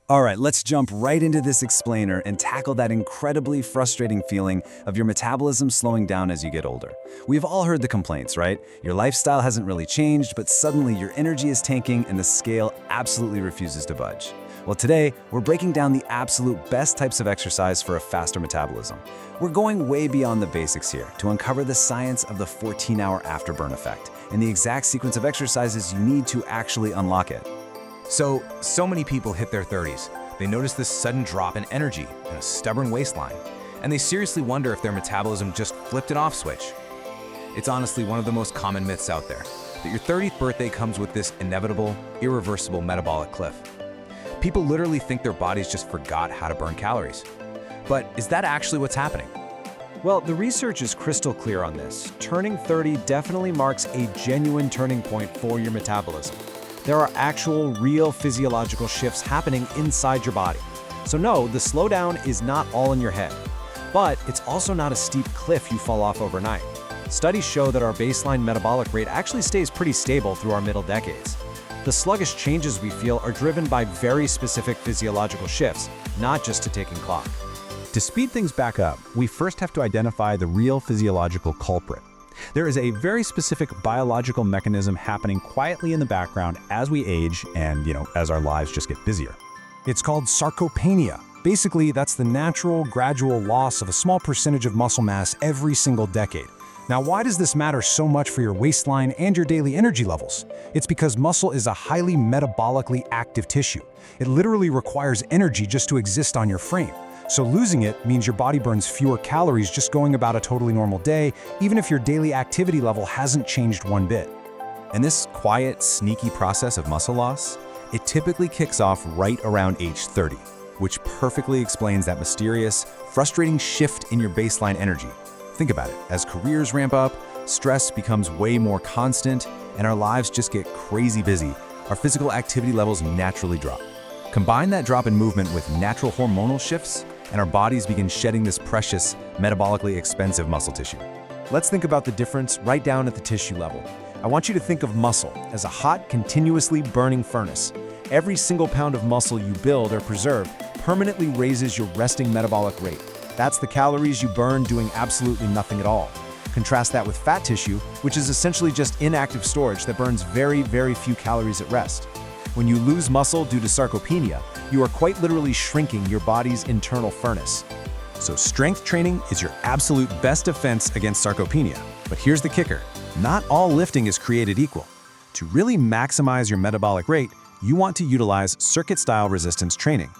All right, let's jump right into this explainer and tackle that incredibly frustrating feeling of your metabolism slowing down as you get older. We've all heard the complaints, right? Your lifestyle hasn't really changed, but suddenly your energy is tanking and the scale absolutely refuses to budge. Well, today, we're breaking down the absolute best types of exercise for a faster metabolism. We're going way beyond the basics here to uncover the science of the 14-hour afterburn effect and the exact sequence of exercises you need to actually unlock it. So many people hit their 30s. They notice this sudden drop in energy and a stubborn waistline, and they seriously wonder if their metabolism just flipped an off switch. It's honestly one of the most common myths out there, that your 30th birthday comes with this inevitable, irreversible metabolic cliff. People literally think their bodies just forgot how to burn calories. But is that actually what's happening? Well, the research is crystal clear on this. Turning 30 definitely marks a genuine turning point for your metabolism. There are actual, real physiological shifts happening inside your body. So no, the slowdown is not all in your head. But it's also not a steep cliff you fall off overnight. Studies show that our baseline metabolic rate actually stays pretty stable through our middle decades. The sluggish changes we feel are driven by very specific physiological shifts, not just a ticking clock. To speed things back up, we first have to identify the real physiological culprit. There is a very specific biological mechanism happening quietly in the background as we age and, as our lives just get busier. It's called sarcopenia. Basically, that's the natural, gradual loss of a small percentage of muscle mass every single decade. Now, why does this matter so much for your waistline and your daily energy levels? It's because muscle is a highly metabolically active tissue. It literally requires energy just to exist on your frame. So losing it means your body burns fewer calories just going about a totally normal day, even if your daily activity level hasn't changed one bit. And this quiet, sneaky process of muscle loss, it typically kicks off right around age 30, which perfectly explains that mysterious, frustrating shift in your baseline energy. Think about it, as careers ramp up, stress becomes way more constant, and our lives just get crazy busy, our physical activity levels naturally drop. Combine that drop in movement with natural hormonal shifts, and our bodies begin shedding this precious, metabolically expensive muscle tissue. Let's think about the difference right down at the tissue level. I want you to think of muscle as a hot, continuously burning furnace. Every single pound of muscle you build or preserve permanently raises your resting metabolic rate. That's the calories you burn doing absolutely nothing at all. Contrast that with fat tissue, which is essentially just inactive storage that burns very, very few calories at rest. When you lose muscle due to sarcopenia, you are quite literally shrinking your body's internal furnace. So strength training is your absolute best defense against sarcopenia. But here's the kicker. Not all lifting is created equal. To really maximize your metabolic rate, you want to utilize circuit-style resistance training.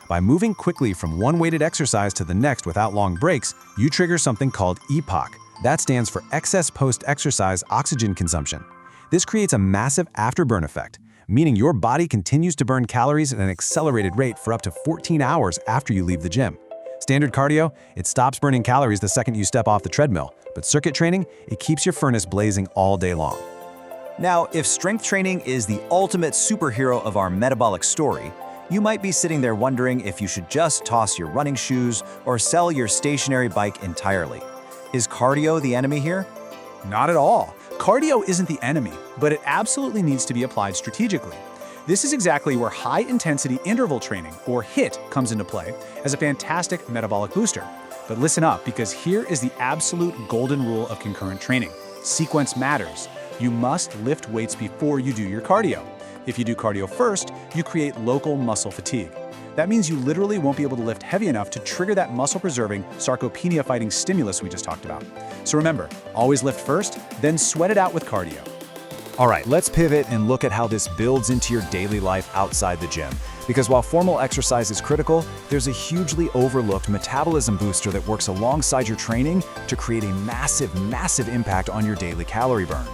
By moving quickly from one weighted exercise to the next without long breaks, you trigger something called EPOC. That stands for excess post-exercise oxygen consumption. This creates a massive afterburn effect, meaning your body continues to burn calories at an accelerated rate for up to 14 hours after you leave the gym. Standard cardio, it stops burning calories the second you step off the treadmill, but circuit training, it keeps your furnace blazing all day long. Now, if strength training is the ultimate superhero of our metabolic story, you might be sitting there wondering if you should just toss your running shoes or sell your stationary bike entirely. Is cardio the enemy here? Not at all. Cardio isn't the enemy, but it absolutely needs to be applied strategically. This is exactly where high-intensity interval training, or HIIT, comes into play as a fantastic metabolic booster. But listen up, because here is the absolute golden rule of concurrent training. Sequence matters. You must lift weights before you do your cardio. If you do cardio first, you create local muscle fatigue. That means you literally won't be able to lift heavy enough to trigger that muscle-preserving, sarcopenia-fighting stimulus we just talked about. So remember, always lift first, then sweat it out with cardio. All right, let's pivot and look at how this builds into your daily life outside the gym. Because while formal exercise is critical, there's a hugely overlooked metabolism booster that works alongside your training to create a massive, massive impact on your daily calorie burn.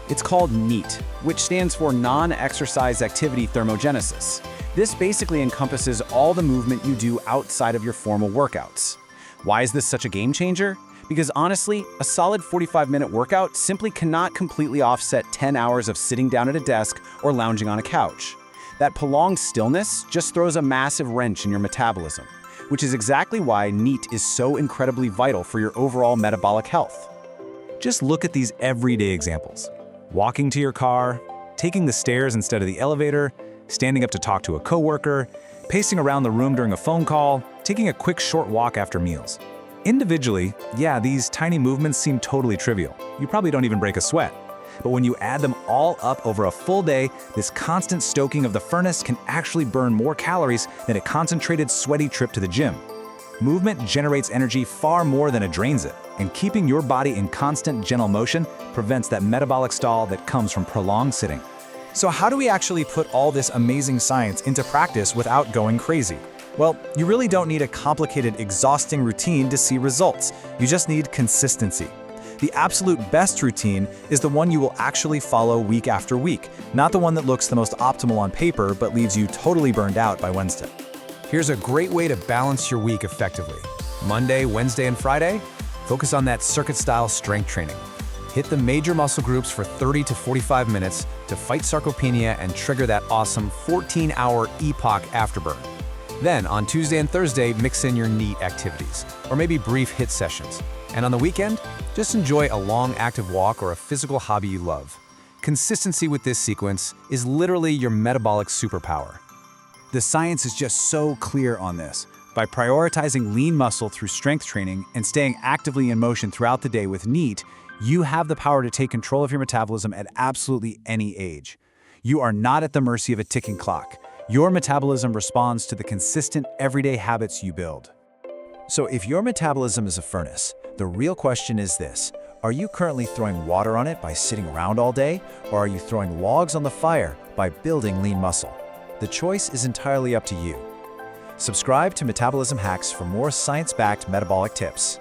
It's called NEAT, which stands for Non-Exercise Activity Thermogenesis. This basically encompasses all the movement you do outside of your formal workouts. Why is this such a game changer? Because honestly, a solid 45-minute workout simply cannot completely offset 10 hours of sitting down at a desk or lounging on a couch. That prolonged stillness just throws a massive wrench in your metabolism, which is exactly why NEAT is so incredibly vital for your overall metabolic health. Just look at these everyday examples. Walking to your car, taking the stairs instead of the elevator, standing up to talk to a coworker. pacing around the room during a phone call, taking a quick short walk after meals. Individually, yeah, these tiny movements seem totally trivial. You probably don't even break a sweat. But when you add them all up over a full day, this constant stoking of the furnace can actually burn more calories than a concentrated, sweaty trip to the gym. Movement generates energy far more than it drains it, and keeping your body in constant, gentle motion prevents that metabolic stall that comes from prolonged sitting. So how do we actually put all this amazing science into practice without going crazy? Well, you really don't need a complicated, exhausting routine to see results. You just need consistency. The absolute best routine is the one you will actually follow week after week, not the one that looks the most optimal on paper but leaves you totally burned out by Wednesday. Here's a great way to balance your week effectively. Monday, Wednesday, and Friday, focus on that circuit-style strength training. Hit the major muscle groups for 30 to 45 minutes to fight sarcopenia and trigger that awesome 14-hour EPOC Afterburn. Then, on Tuesday and Thursday, mix in your NEAT activities, or maybe brief HIIT sessions. And on the weekend, just enjoy a long active walk or a physical hobby you love. Consistency with this sequence is literally your metabolic superpower. The science is just so clear on this. By prioritizing lean muscle through strength training and staying actively in motion throughout the day with NEAT, you have the power to take control of your metabolism at absolutely any age. You are not at the mercy of a ticking clock. Your metabolism responds to the consistent, everyday habits you build. So if your metabolism is a furnace, the real question is this: are you currently throwing water on it by sitting around all day, or are you throwing logs on the fire by building lean muscle? The choice is entirely up to you. Subscribe to Metabolism Hacks for more science-backed metabolic tips.